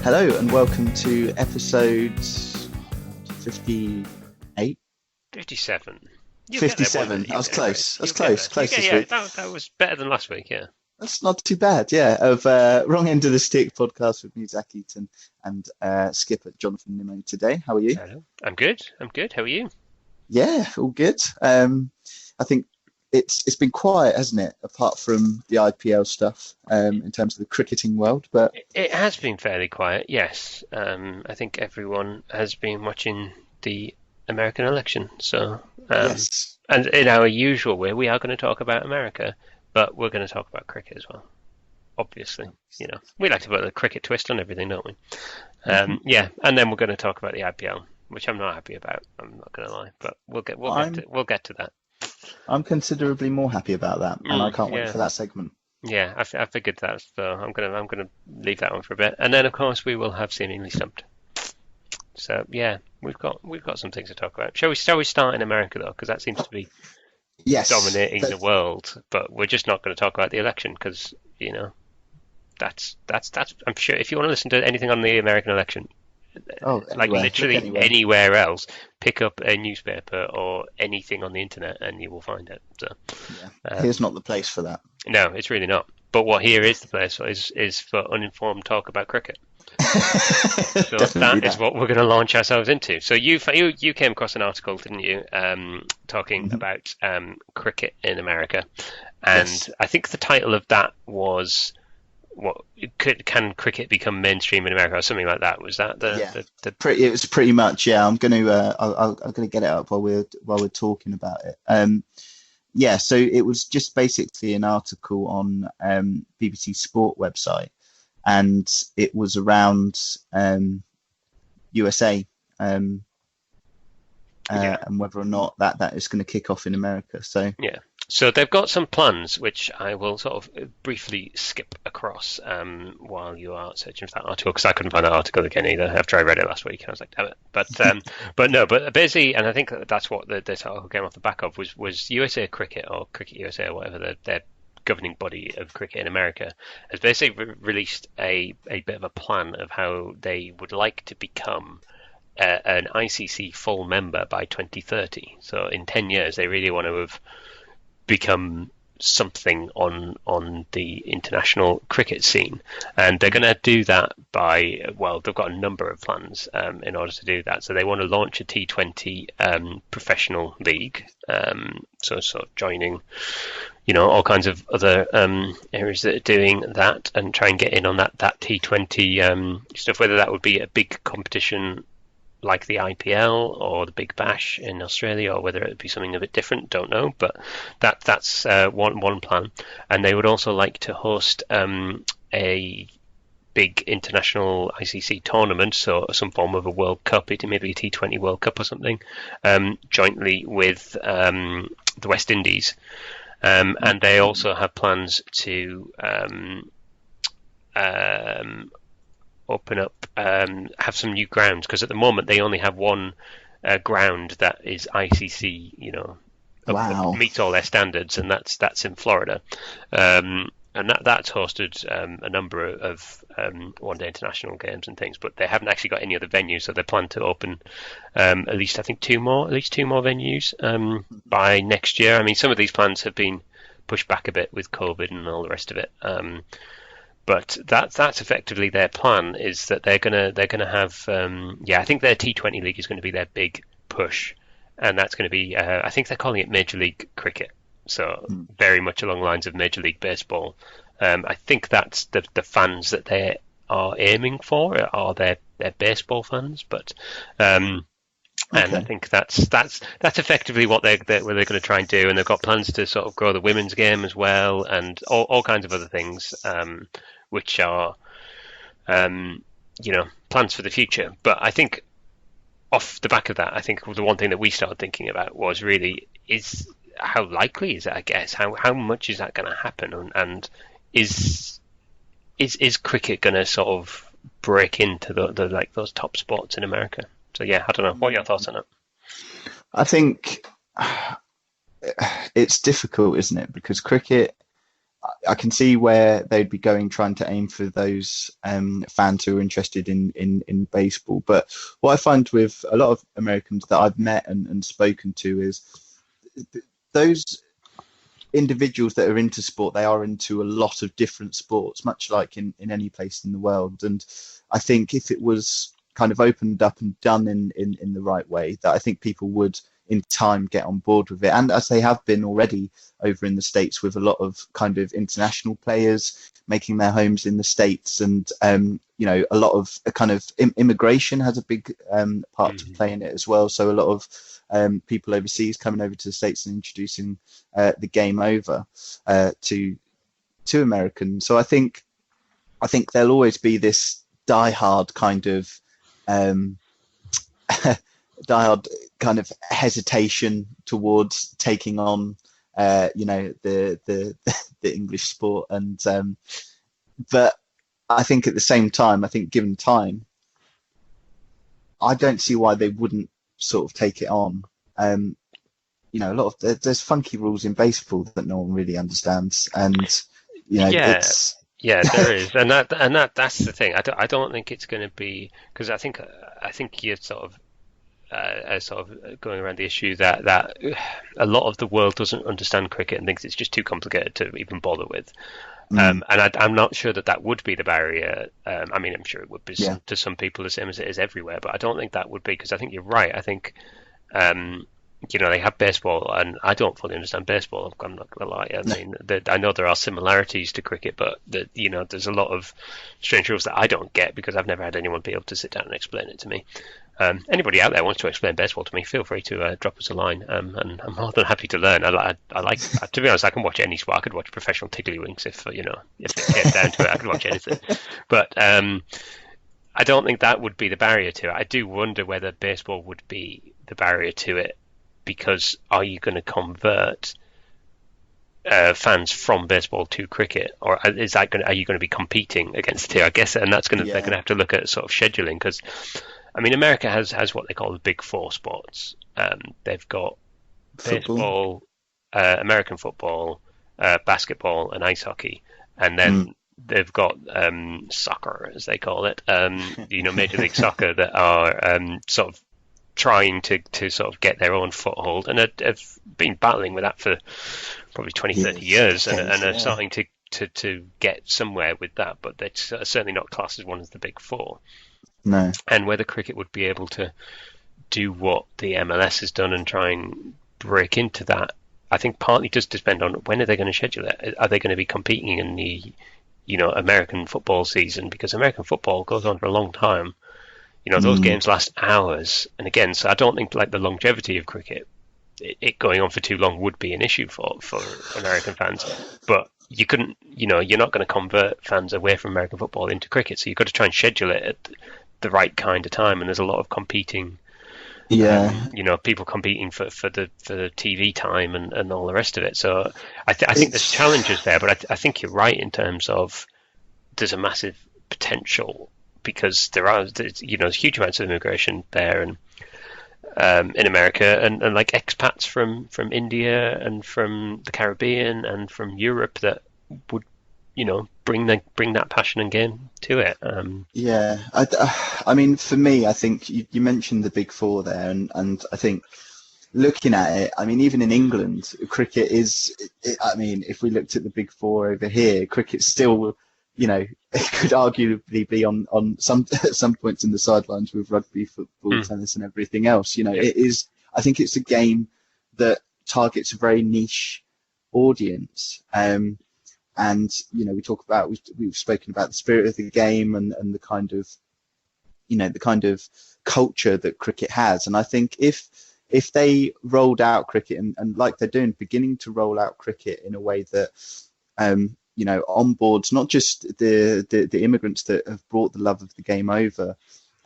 Hello and welcome to episode 58. 57. You'll get there one 57. day. I was close. I was You'll get close. there. Close this Yeah, week. that was better than last week, yeah. That's not too bad, yeah. Of Wrong End of the Stick podcast with me, Zach Eaton, and skipper Jonathan Nimmo today. How are you? Hello. I'm good. How are you? Yeah, all good. I think it's been quiet, hasn't it? Apart from the IPL stuff, in terms of the cricketing world, but It has been fairly quiet, yes. I think everyone has been watching the American election. So, yes. and in our usual way, we are going to talk about America, but we're going to talk about cricket as well. Obviously, we like to put a cricket twist on everything, don't we? Yeah, and then we're going to talk about the IPL, which I'm not happy about. I'm not going to lie, but we'll get to that. I'm considerably more happy about that, and I can't wait for that segment. Yeah, I figured that, so I'm gonna leave that one for a bit, and then of course we will have Seamingly Stumped. So yeah, we've got some things to talk about. Shall we start in America though, because that seems to be dominating the world, but we're just not going to talk about the election because that's I'm sure if you want to listen to anything on the American election. Like literally anywhere else, pick up a newspaper or anything on the internet and you will find it. So, here's not the place for that. No, it's really not. But what here is the place is for uninformed talk about cricket. So that is what we're going to launch ourselves into. So you came across an article, didn't you, talking about cricket in America, and yes. I think the title of that was. Can cricket become mainstream in America or something like that? Was that it was pretty much, yeah. I'm gonna get it up while we're talking about it. Yeah, so it was just basically an article on BBC Sport website, and it was around USA and whether or not that is going to kick off in America. So yeah. So they've got some plans, which I will sort of briefly skip across while you are searching for that article, because I couldn't find that article again either after I read it last week, and I was like, damn it. But basically, and I think that's what this article came off the back of, was USA Cricket, or Cricket USA, or whatever, their governing body of cricket in America, has basically released a bit of a plan of how they would like to become an ICC full member by 2030. So in 10 years, they really want to have become something on the international cricket scene, and they're going to do that by, well, they've got a number of plans in order to do that. So they want to launch a T20 professional league, so joining all kinds of other areas that are doing that, and try and get in on that T20 stuff, whether that would be a big competition like the IPL or the Big Bash in Australia, or whether it would be something a bit different, don't know. But that's one plan. And they would also like to host a big international ICC tournament, so some form of a World Cup, maybe a T20 World Cup or something, jointly with the West Indies. And they also have plans to open up, have some new grounds, because at the moment they only have one ground that is ICC, meets all their standards, and that's in Florida, and that's hosted a number of one-day international games and things, but they haven't actually got any other venues, so they plan to open at least two more venues by next year. I mean, some of these plans have been pushed back a bit with COVID and all the rest of it. But that's effectively their plan, is that they're gonna have I think their T20 league is going to be their big push, and that's going to be I think they're calling it Major League Cricket, so very much along the lines of Major League Baseball. I think that's the fans that they are aiming for are their baseball fans, but and I think that's effectively what they're going to try and do, and they've got plans to sort of grow the women's game as well, and all kinds of other things, which are plans for the future. But I think off the back of that, I think the one thing that we started thinking about was really is how likely is it? I guess how much is that going to happen, and is cricket going to sort of break into the like those top spots in America? So yeah, I don't know. What are your thoughts on it? I think it's difficult, isn't it? Because cricket I can see where they'd be going, trying to aim for those fans who are interested in baseball. But what I find with a lot of Americans that I've met and spoken to is those individuals that are into sport, they are into a lot of different sports, much like in any place in the world. And I think if it was kind of opened up and done in the right way, that I think people would in time get on board with it. And as they have been already over in the States, with a lot of kind of international players making their homes in the States, and a lot of kind of immigration has a big part to play in it as well. So a lot of people overseas coming over to the States and introducing the game over to Americans. So I think there'll always be this diehard kind of hesitation towards taking on the English sport, and but I think at the same time, I think given time, I don't see why they wouldn't sort of take it on. A lot of there's funky rules in baseball that no one really understands, and it's there is, and that's the thing. I don't think it's going to be, because I think you're sort of going around the issue that a lot of the world doesn't understand cricket and thinks it's just too complicated to even bother with. And I'm not sure that would be the barrier. I mean, I'm sure it would be to some people the same as it is everywhere, but I don't think that would be, because I think you're right. I think, they have baseball, and I don't fully understand baseball. I'm not going to lie. I mean, I know there are similarities to cricket, but there's a lot of strange rules that I don't get because I've never had anyone be able to sit down and explain it to me. Anybody out there wants to explain baseball to me, feel free to drop us a line, and I'm more than happy to learn. I like to be honest, I can watch any sport. I could watch professional tiddlywinks if it came down to it. I could watch anything. But I don't think that would be the barrier to it. I do wonder whether baseball would be the barrier to it, because are you going to convert fans from baseball to cricket, or are you going to be competing against the two? I guess, and that's they're going to have to look at sort of scheduling, because I mean, America has what they call the big four sports. They've got baseball, American football, basketball, and ice hockey, and then they've got soccer, as they call it. Major League Soccer, that are sort of trying to sort of get their own foothold, and have been battling with that for probably 20-30 years, and are starting to get somewhere with that, but they're certainly not classed as one of the big four. No. And whether cricket would be able to do what the MLS has done and try and break into that, I think partly does depend on when are they going to schedule it. Are they going to be competing in the American football season? Because American football goes on for a long time. Those games last hours, and again, so I don't think like the longevity of cricket, it going on for too long would be an issue for American fans. But you couldn't, you're not going to convert fans away from American football into cricket, so you've got to try and schedule it at the right kind of time. And there's a lot of competing, people competing for the TV time and all the rest of it. So I think there's challenges there, but I think you're right in terms of there's a massive potential, because there's huge amounts of immigration there, and in America, and like expats from India and from the Caribbean and from Europe that would bring that passion and game to it. I mean, for me, I think you mentioned the big four there, and I think looking at it, I mean, even in England, cricket I mean, if we looked at the big four over here, cricket's still, it could arguably be on some at some points in the sidelines with rugby, football, tennis, and everything else. It is. I think it's a game that targets a very niche audience. And we've spoken about the spirit of the game and the kind of the kind of culture that cricket has. And I think if they rolled out cricket and like they're doing, beginning to roll out cricket in a way that onboards not just the immigrants that have brought the love of the game over,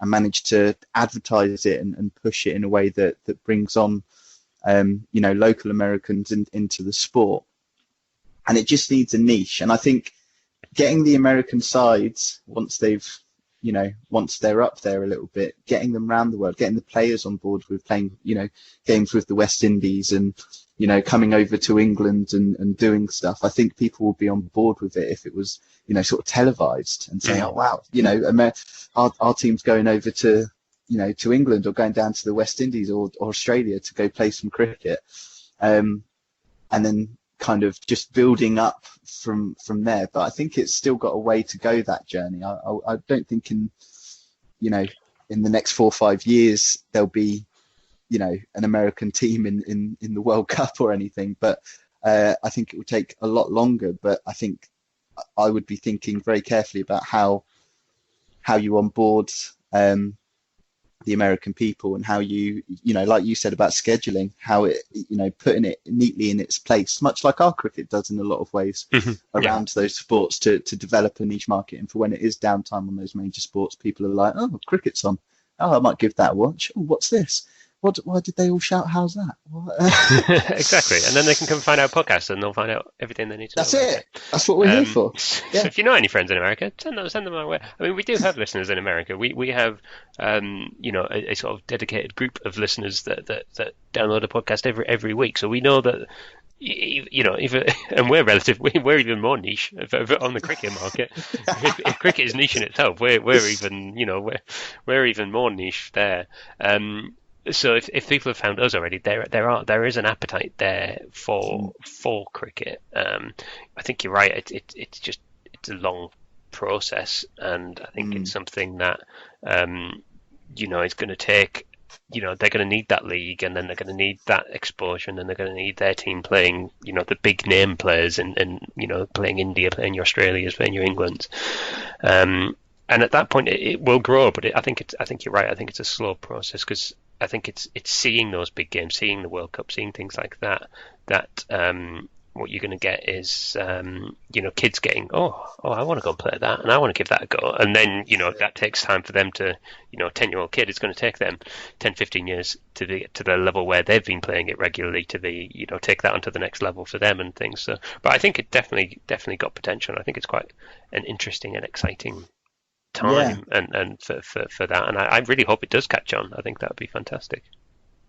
and managed to advertise it and push it in a way that brings on local Americans into the sport. And it just needs a niche. And I think getting the American sides, once they're up there a little bit, getting them around the world, getting the players on board with playing, games with the West Indies and coming over to England and doing stuff. I think people would be on board with it if it was, sort of televised and saying, oh, wow, our team's going over to, to England or going down to the West Indies or Australia to go play some cricket. And then kind of just building up from there. But I think it's still got a way to go, that journey. I don't think in the next 4 or 5 years, there'll be, an American team in the World Cup or anything. But I think it will take a lot longer. But I think I would be thinking very carefully about how you onboard the American people and how you like you said about scheduling, how it, putting it neatly in its place, much like our cricket does in a lot of ways around those sports to develop a niche market. And for when it is downtime on those major sports, people are like, oh, cricket's on. Oh, I might give that a watch. Oh, what's this? Why did they all shout, how's that? Exactly. And then they can come find our podcast and they'll find out everything they need to know. That's it. That's what we're here for. Yeah. So if you know any friends in America, send them our way. I mean, we do have listeners in America. We have, a sort of dedicated group of listeners that download a podcast every week. So we know that, and we're even more niche on the cricket market. If cricket is niche in itself, we're even more niche there. So if people have found us already, there is an appetite there for cricket. I think you're right. It's a long process, and I think it's something that it's going to take. They're going to need that league, and then they're going to need that exposure, and then they're going to need their team playing, the big name players, and playing India, playing your Australias, playing your Englands. And at that point, it will grow. But I think you're right. I think it's a slow process because I think it's seeing those big games, seeing the World Cup, seeing things like that. What you're going to get is kids getting I want to go and play that, and I want to give that a go. And then that takes time for them to 10-year-old kid. It's going to take them 10-15 years to get to the level where they've been playing it regularly to take that onto the next level for them and things. So, but I think it definitely got potential. I think it's quite an interesting and exciting time and for that, and I really hope it does catch on. I think that would be fantastic.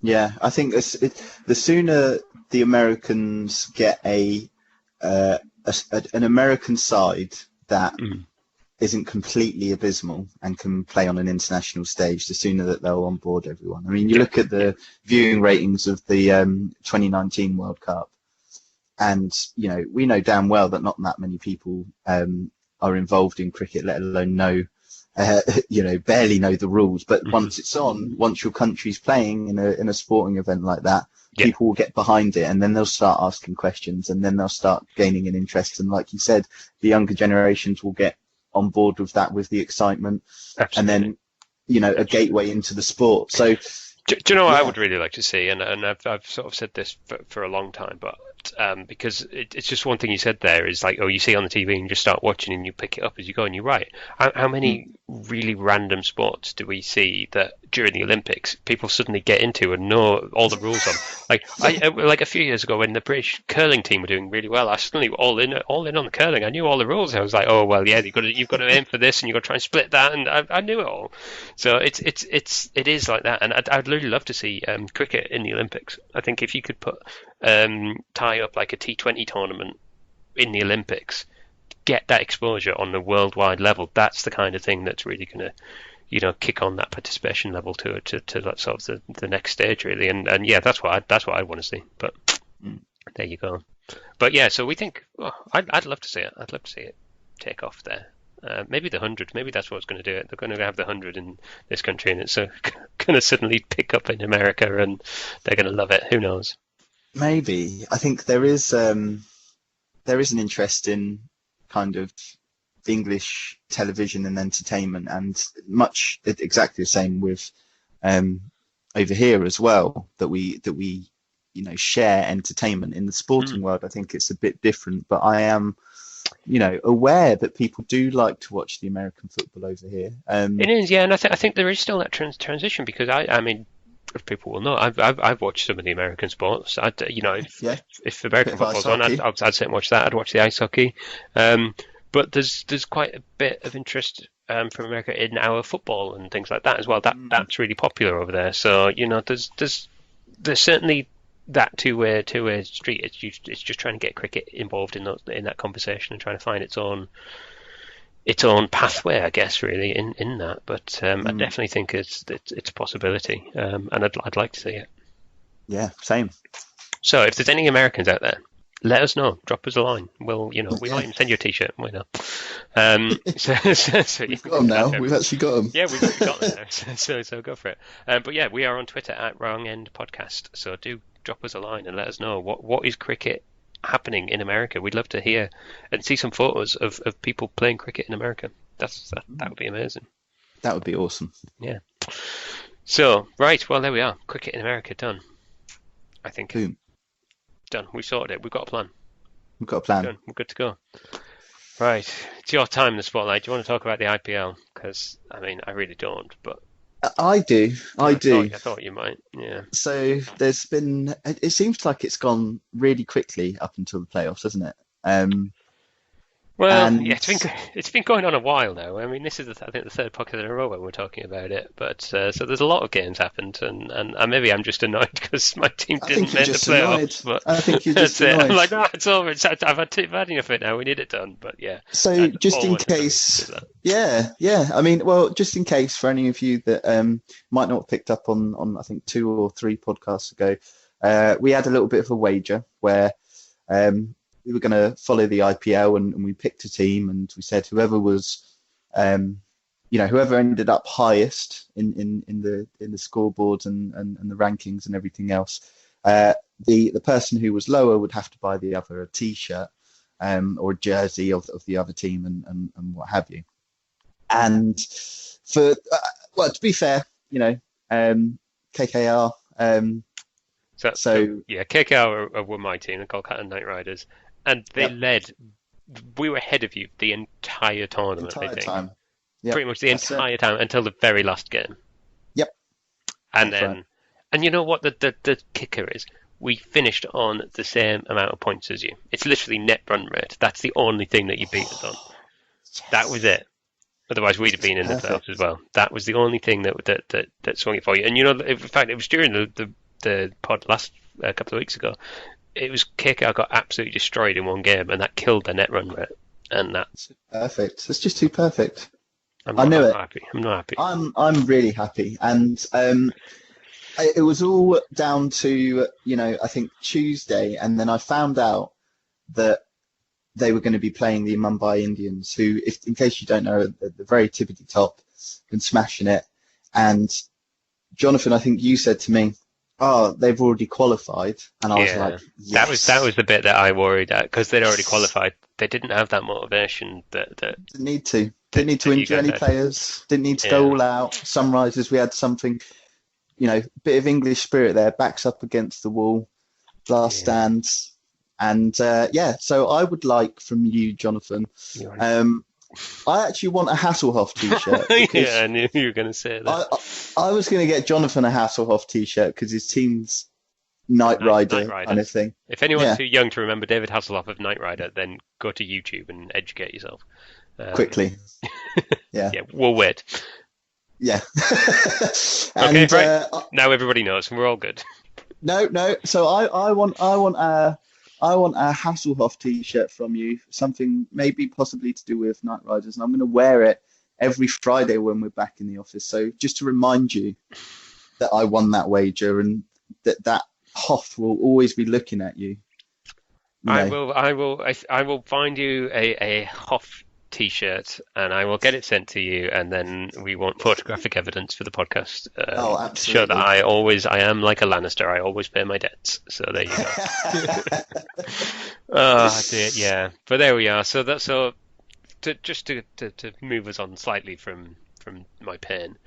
Yeah, I think the sooner the Americans get an American side that isn't completely abysmal and can play on an international stage, the sooner that they'll onboard everyone. I mean, you look at the viewing ratings of the 2019 World Cup, and we know damn well that not that many people are involved in cricket, let alone know. Barely know the rules, but once it's on, once your country's playing in a sporting event like that, people will get behind it, and then they'll start asking questions, and then they'll start gaining an interest. And like you said, the younger generations will get on board with that, with the excitement. Absolutely. And then, a gateway into the sport. So, do you know what I would really like to see? And I've sort of said this for a long time, but because it's just one thing you said there is like, you see on the TV and you just start watching and you pick it up as you go, and you're right. How many really random sports do we see that during the Olympics people suddenly get into and know all the rules on? Like a few years ago when the British curling team were doing really well, I suddenly all in on the curling. I knew all the rules. I was like, oh well, yeah, you've got to aim for this and you've got to try and split that, and I knew it all. So it is like that, and I'd really love to see cricket in the Olympics. I think if you could tie up like a T20 tournament in the Olympics, get that exposure on the worldwide level, that's the kind of thing that's really going to kick on that participation level to that sort of the next stage, really. And yeah, that's what I want to see. But there you go. But yeah, so we think I'd love to see it. I'd love to see it take off there. Maybe the 100. Maybe that's what's going to do it. They're going to have the 100 in this country, and it's going to suddenly pick up in America, and they're going to love it. Who knows? Maybe. I think there is an interest in kind of English television and entertainment, and much exactly the same with over here as well, that we share entertainment. In the sporting world, I think it's a bit different, but I am aware that people do like to watch the American football over here. It is, yeah, and I think there is still that transition, because I mean, if people will know, I've watched some of the American sports. If American football's on, I'd sit and watch that. I'd watch the ice hockey. But there's quite a bit of interest from America in our football and things like that as well. That's really popular over there. So there's certainly that two-way street. It's just trying to get cricket involved in that conversation and trying to find its own pathway, I guess, really in that. But I definitely think it's a possibility, and I'd like to see it. Yeah, same. So if there's any Americans out there, let us know. Drop us a line. We'll, we might even send you a T-shirt. Why not? So we've got them now. We've actually got them. Yeah, we've got them now. So go for it. But yeah, we are on Twitter at Wrong End Podcast. So do drop us a line and let us know what is cricket happening in America. We'd love to hear and see some photos of people playing cricket in America. That would be amazing. That would be awesome. Yeah. So right, well there we are. Cricket in America done. I think. Boom. Done. We sorted it. We've got a plan. We've got a plan. Done. We're good to go. Right. It's your time in the spotlight. Do you want to talk about the IPL? Because, I mean, I really don't, but... I do. I thought you might, yeah. So there's been... It seems like it's gone really quickly up until the playoffs, hasn't it? Well, yeah, it's been going on a while now. I mean, this is I think the third podcast in a row when we're talking about it. But so there's a lot of games happened, and maybe I'm just annoyed because my team didn't make the playoffs. But I think you're just annoyed. I'm like, no, it's over. I've had enough of it now. We need it done. But yeah. So just in case, yeah. I mean, well, just in case for any of you that might not have picked up on I think 2 or 3 podcasts ago, we had a little bit of a wager where. We were going to follow the IPL and we picked a team and we said whoever was, whoever ended up highest in the scoreboards and the rankings and everything else, the person who was lower would have to buy the other a T-shirt or a jersey of the other team and what have you. And for to be fair, KKR. So yeah, KKR were my team, the Kolkata Knight Riders. And they led. We were ahead of you the entire tournament, I think. Time. Yep. Pretty much the entire time until the very last game. Yep. And then, and you know what the kicker is? We finished on the same amount of points as you. It's literally net run rate. That's the only thing that you beat us on. Yes. That was it. Otherwise, we'd have been in the playoffs as well. That was the only thing that swung it for you. And in fact, it was during the pod last couple of weeks ago. It was KKR got absolutely destroyed in one game, and that killed their net run rate. And that's perfect. It's just too perfect. I'm not happy. I'm really happy, and it was all down to I think Tuesday, and then I found out that they were going to be playing the Mumbai Indians, who, in case you don't know, are the very tippity top, been smashing it. And Jonathan, I think you said to me, "Oh, they've already qualified," and I was like, "Yes." That was the bit that I worried at because they'd already qualified. They didn't have that motivation. Didn't need to injure any players. Didn't need to go all out. Sunrisers, we had something, bit of English spirit there. Backs up against the wall, last stands, and So I would like from you, Jonathan. I actually want a Hasselhoff T-shirt. Yeah, I knew you were going to say that. I was going to get Jonathan a Hasselhoff T-shirt because his team's Knight Rider kind of thing. If anyone's too young to remember David Hasselhoff of Knight Rider, then go to YouTube and educate yourself. Quickly. Yeah. Yeah, we'll wait. Yeah. Okay, right. Now everybody knows, and we're all good. No. So I want a Hasselhoff T-shirt from you, something maybe possibly to do with Knight Riders, and I'm going to wear it every Friday when we're back in the office. So just to remind you that I won that wager and that Hoff will always be looking at you. I will find you a Hoff T-shirt and I will get it sent to you, and then we want photographic evidence for the podcast. Absolutely. To show that I am like a Lannister. I always pay my debts. So there you go. Oh dear, yeah. But there we are. To move us on slightly from my pain.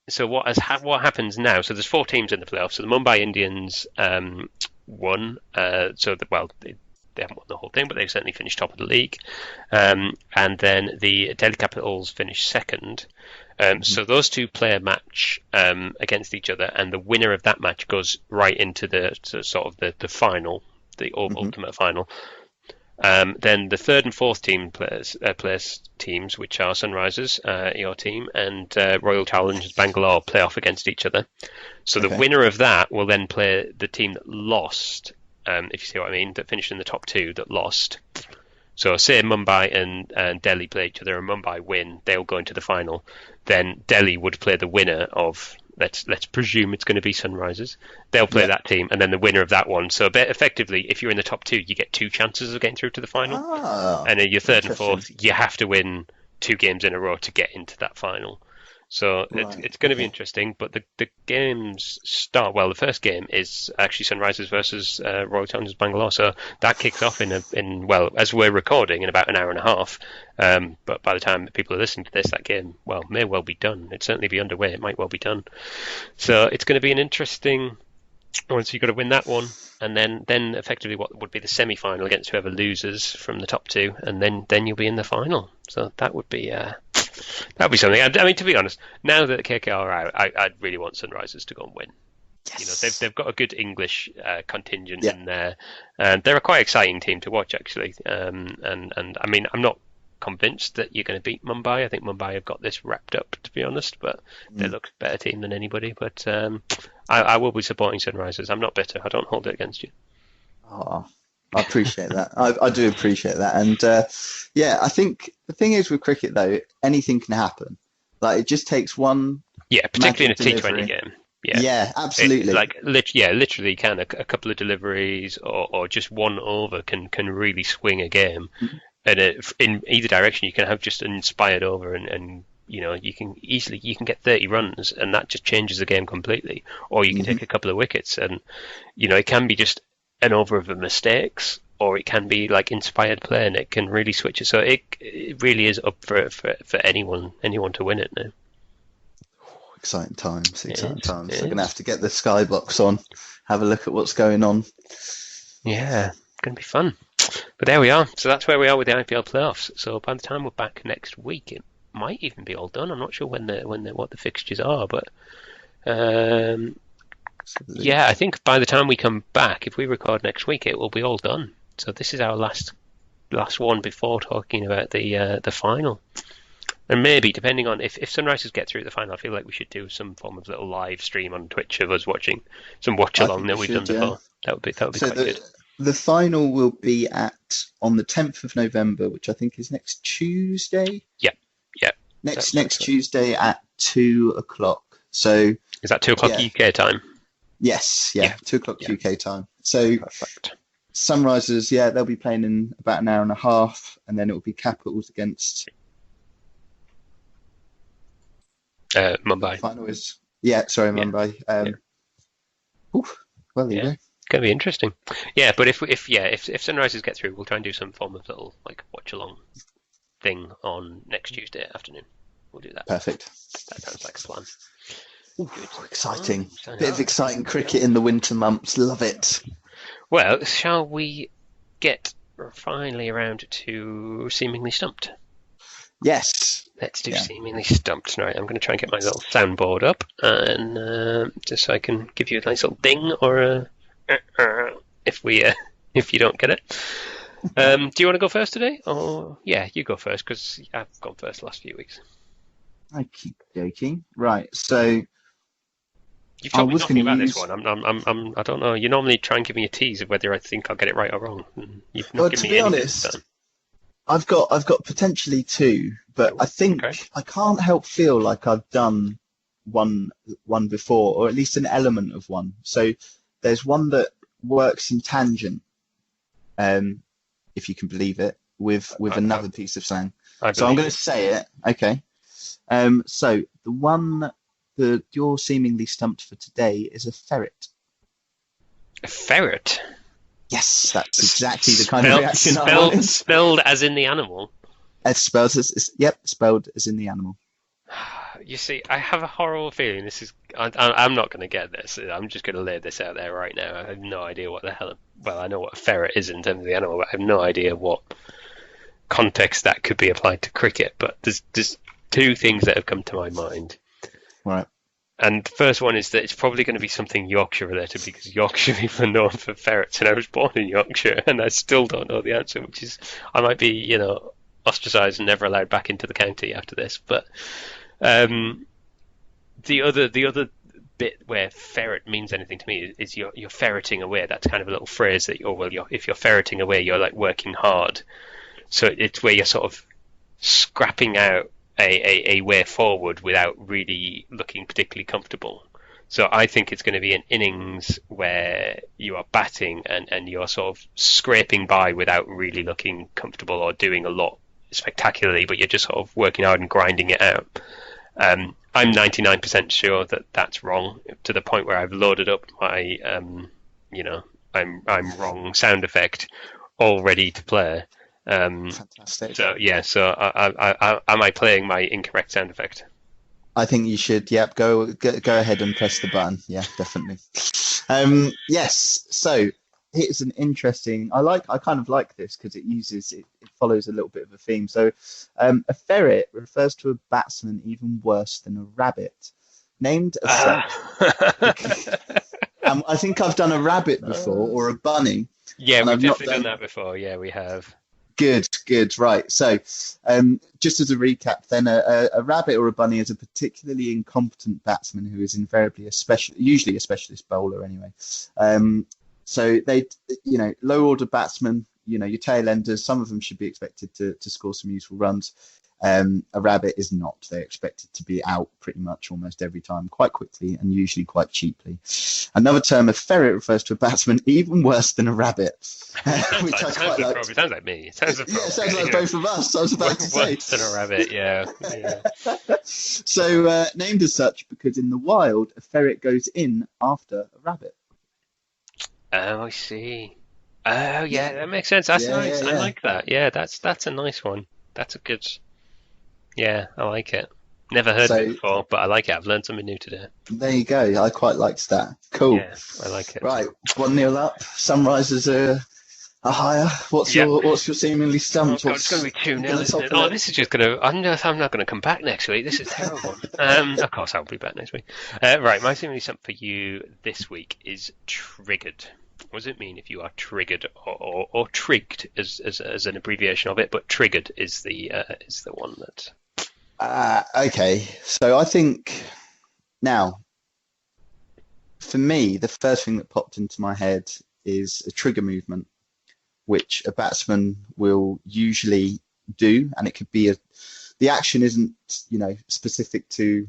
So what happens now? So there's 4 teams in the playoffs. So the Mumbai Indians won. They haven't won the whole thing, but they've certainly finished top of the league. And then the Delhi Capitals finished second. So those two play a match against each other, and the winner of that match goes right into the final, the ultimate final. Then the third and fourth place teams, which are Sunrisers, your team, and Royal Challengers Bangalore, play off against each other. So the winner of that will then play the team that lost, if you see what I mean, that finished in the top two that lost. So say Mumbai and Delhi play each other and Mumbai win, they'll go into the final. Then Delhi would play the winner of, let's presume it's going to be Sunrisers. They'll play that team, and then the winner of that one. So effectively, if you're in the top two, you get two chances of getting through to the final. And in your third and fourth, you have to win 2 games in a row to get into that final. So it's going to be interesting, but the games start, well, the first game is actually Sunrisers versus Royal Challengers Bangalore, so that kicks off in well, as we're recording, in about an hour and a half, but by the time people are listening to this, that game, well, may well be done. It'd certainly be underway, it might well be done. So it's going to be an interesting one, so you've got to win that one, and then effectively what would be the semi-final against whoever loses from the top two, and then you'll be in the final. So that would be something. I mean, to be honest, now that KKR are out, I'd really want Sunrisers to go and win. Yes. You know, they've got a good English contingent in there, and they're a quite exciting team to watch, actually. And I mean, I'm not convinced that you're going to beat Mumbai. I think Mumbai have got this wrapped up, to be honest, but they look a better team than anybody. But I will be supporting Sunrisers. I'm not bitter. I don't hold it against you. Oh, I appreciate that. I do appreciate that. And I think the thing is with cricket, though, anything can happen. Like, it just takes one. Yeah, particularly in a T20 game. Yeah, absolutely. Literally, can a couple of deliveries or just one over can really swing a game. Mm-hmm. And in either direction, you can have just an inspired over, and you know, you can get 30 runs, and that just changes the game completely. Or you can take a couple of wickets, and you know, it can be just an over of mistakes, or it can be like inspired play, and it can really switch it. So it really is up for anyone to win it now. Exciting times. I'm going to have to get the skybox on, have a look at what's going on. Yeah, it's going to be fun. But there we are. So that's where we are with the IPL playoffs. So by the time we're back next week, it might even be all done. I'm not sure what the fixtures are, but I think by the time we come back, if we record next week, it will be all done. So this is our last one before talking about the final. And maybe, depending on if Sunrisers get through the final, I feel like we should do some form of little live stream on Twitch of us watching some watch along that we've done before. That would be quite good. The final will be on the 10th of November, which I think is next Tuesday. Yeah. Next Tuesday at 2:00. So is that 2:00 UK time? Yes, 2:00 UK time. So perfect. Sunrisers, they'll be playing in about an hour and a half, and then it will be Capitals against Mumbai. The final is Mumbai. Well, there you go. Going to be interesting. Yeah, but if Sunrisers get through, we'll try and do some form of little watch along thing on next Tuesday afternoon. We'll do that. Perfect. That sounds like a plan. Good. Exciting. Bit of exciting cricket in the winter months. Love it. Well, shall we get finally around to Seamingly Stumped? Yes. Let's do Seamingly Stumped. Right, I'm going to try and get my little soundboard up, and just so I can give you a nice little ding or a if you don't get it. Do you want to go first today? Or you go first, because I've gone first the last few weeks. I keep joking. Right, so you've told me nothing about this one. I don't know. You normally try and give me a tease of whether I think I'll get it right or wrong. You've not given me anything this time. I've got potentially 2, but I think I can't help feel like I've done one before, or at least an element of one. So there's one that works in tangent, if you can believe it, with another piece of slang. So I'm going to say it. Okay. So the one that you're seemingly stumped for today is a ferret. A ferret? Yes, that's exactly the kind of reaction I wanted. Spelled as in the animal? Spelled as in the animal. You see, I have a horrible feeling this is... I'm not going to get this. I'm just going to lay this out there right now. I have no idea what the hell... Well, I know what a ferret is in terms of the animal, but I have no idea what context that could be applied to cricket. But there's 2 things that have come to my mind. Right. And the first one is that it's probably going to be something Yorkshire related because Yorkshire people are known for ferrets, and I was born in Yorkshire, and I still don't know the answer, which is I might be, ostracised and never allowed back into the county after this. But um, the other bit where ferret means anything to me is you're ferreting away. That's kind of a little phrase that if you're ferreting away, you're like working hard. So it's where you're sort of scrapping out a way forward without really looking particularly comfortable. So I think it's going to be an innings where you are batting and you're sort of scraping by without really looking comfortable or doing a lot spectacularly, but you're just sort of working hard and grinding it out. I'm 99% sure that that's wrong, to the point where I've loaded up my, I'm wrong sound effect all ready to play. Fantastic. So yeah, am I playing my incorrect sound effect? I think you should. Yep. Go ahead and press the button. Yeah, definitely. Yes. So here's an interesting. I kind of like this because it follows a little bit of a theme. So a ferret refers to a batsman even worse than a rabbit, named as such. I think I've done a rabbit before or a bunny. Yeah, we've definitely done that before. Yeah, we have. Good. Right. So, just as a recap, then a rabbit or a bunny is a particularly incompetent batsman who is invariably usually a specialist bowler anyway. So they, low order batsmen, your tail enders, some of them should be expected to score some useful runs. A rabbit is not. They're expected to be out pretty much almost every time, quite quickly and usually quite cheaply. Another term of ferret refers to a batsman even worse than a rabbit, which I quite like. It sounds like me. It sounds like both of us. I was about to say. Worse than a rabbit, yeah. So named as such because in the wild, a ferret goes in after a rabbit. Oh, I see. Oh, yeah, that makes sense. That's nice. Yeah. I like that. Yeah, that's a nice one. That's a good. Yeah, I like it. Never heard of it before, but I like it. I've learned something new today. There you go. I quite liked that. Cool. Yeah, I like it. Right, 1-0 up. Sunrisers are higher. What's your seemingly stumped? Oh, God, it's going to be 2-0, isn't it? Oh, this is just going to. I'm not going to come back next week. This is terrible. Of course, I'll be back next week. Right, my seemingly stumped for you this week is triggered. What does it mean if you are triggered or trigged as an abbreviation of it? But triggered is the one that. Okay, so I think now, for me, the first thing that popped into my head is a trigger movement, which a batsman will usually do, and it could be the action isn't specific to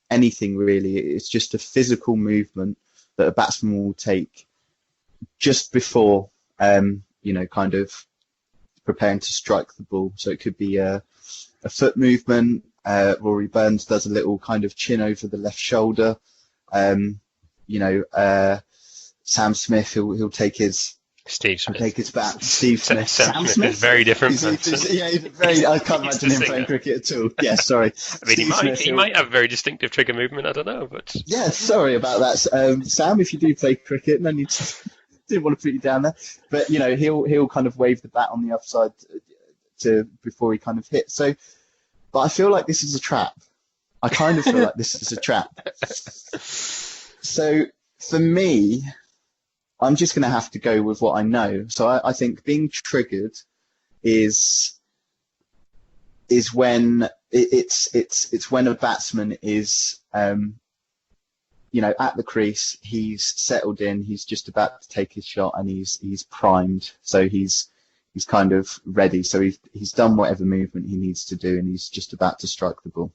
anything really. It's just a physical movement that a batsman will take just before kind of preparing to strike the ball. So it could be a foot movement. Rory Burns does a little kind of chin over the left shoulder. Sam Smith, he'll take his Steve Smith. Take his bat. Steve Smith. Sam Smith is very different. I can't imagine him playing cricket at all. Yeah, sorry. I mean, he might have a very distinctive trigger movement. I don't know, but yeah, sorry about that, Sam. If you do play cricket, no need to. Didn't want to put you down there, but he'll kind of wave the bat on the other side before he kind of hits. So, but I feel like this is a trap. I kind of feel like this is a trap. So for me, I'm just going to have to go with what I know. So I think being triggered is when it's when a batsman is at the crease, he's settled in, he's just about to take his shot, and he's primed. So he's kind of ready. So he's done whatever movement he needs to do, and he's just about to strike the ball.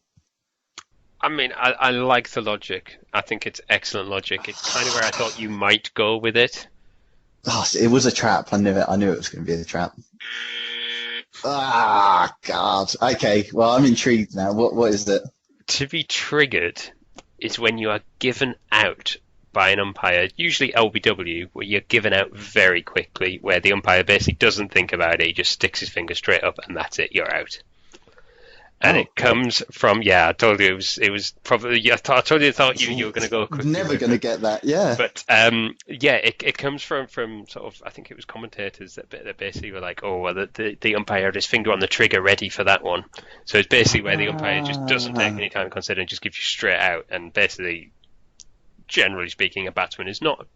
I mean, I like the logic. I think it's excellent logic. It's kind of where I thought you might go with it. Oh, it was a trap. I knew it was going to be a trap. Ah, God. Okay, well, I'm intrigued now. What is it? To be triggered is when you are given out by an umpire, usually LBW, where you're given out very quickly, where the umpire basically doesn't think about it, he just sticks his finger straight up and that's it, you're out. And it comes from, I told you it was probably, I thought you were going to go quickly. Never going to get that, yeah. But it comes from sort of, I think it was commentators that basically were like, oh, well, the umpire had his finger on the trigger ready for that one. So it's basically where the umpire just doesn't take any time to consider and just gives you straight out. And basically, generally speaking, a batsman is not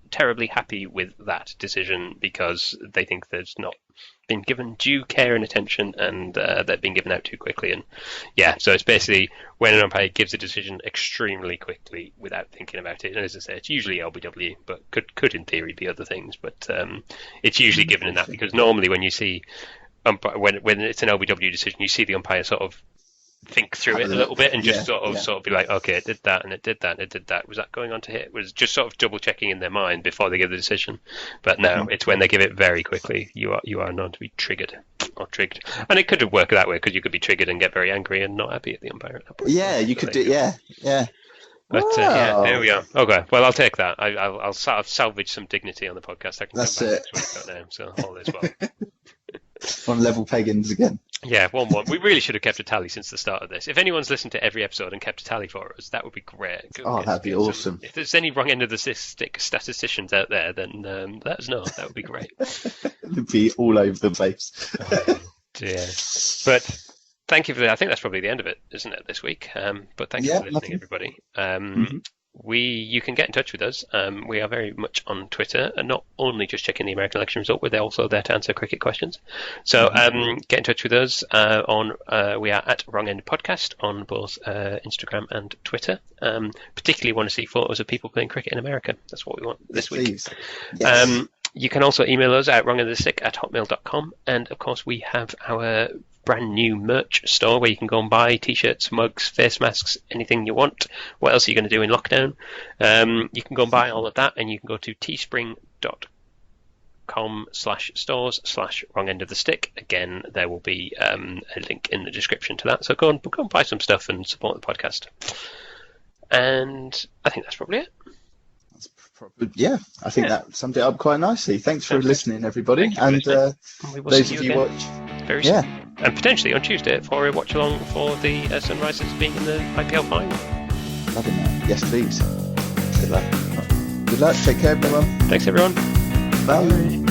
terribly happy with that decision because they think there's not been given due care and attention, and they've been given out too quickly. And so it's basically when an umpire gives a decision extremely quickly without thinking about it. And as I say, it's usually LBW, but could in theory be other things. But it's usually given in that because normally when you see when it's an LBW decision, you see the umpire sort of think through it a little bit and just sort of be like, okay, it did that and it did that and it did that. Was that going on to hit? Was just sort of double checking in their mind before they give the decision. But no, it's when they give it very quickly. You are known to be triggered or trigged, and it could work that way because you could be triggered and get very angry and not happy at the umpire. Yeah, you could do. Yeah. But there we are. Okay, well, I'll take that. I'll salvage some dignity on the podcast. I can That's come back it. next week now, so all is well. On level peggings again. Yeah, 1-1. We really should have kept a tally since the start of this. If anyone's listened to every episode and kept a tally for us, that would be great. That'd be awesome. If there's any wrong end of the stick statisticians out there, then let us know. That would be great. It'd be all over the place. But thank you for that. I think that's probably the end of it, isn't it, this week? But thank you for listening, everybody. You can get in touch with us. We are very much on Twitter, and not only just checking the American election result, we're also there to answer cricket questions. So get in touch with us we are at Wrong End Podcast on both Instagram and Twitter. Particularly want to see photos of people playing cricket in America. That's what we want this week. Yes. You can also email us at wrongendofthestick@hotmail.com, and of course we have our brand new merch store where you can go and buy t-shirts, mugs, face masks, anything you want. What else are you going to do in lockdown? You can go and buy all of that, and you can go to teespring.com/stores/wrongendofthestick. Again, there will be a link in the description to that. So go and buy some stuff and support the podcast. And I think that's probably it. I think that summed it up quite nicely. Thanks for listening, everybody. And those of you watch very soon. And potentially on Tuesday for a watch along for the Sunrisers being in the IPL final. Loving that. Yes, please. Good luck. Take care, everyone. Thanks, everyone. Bye.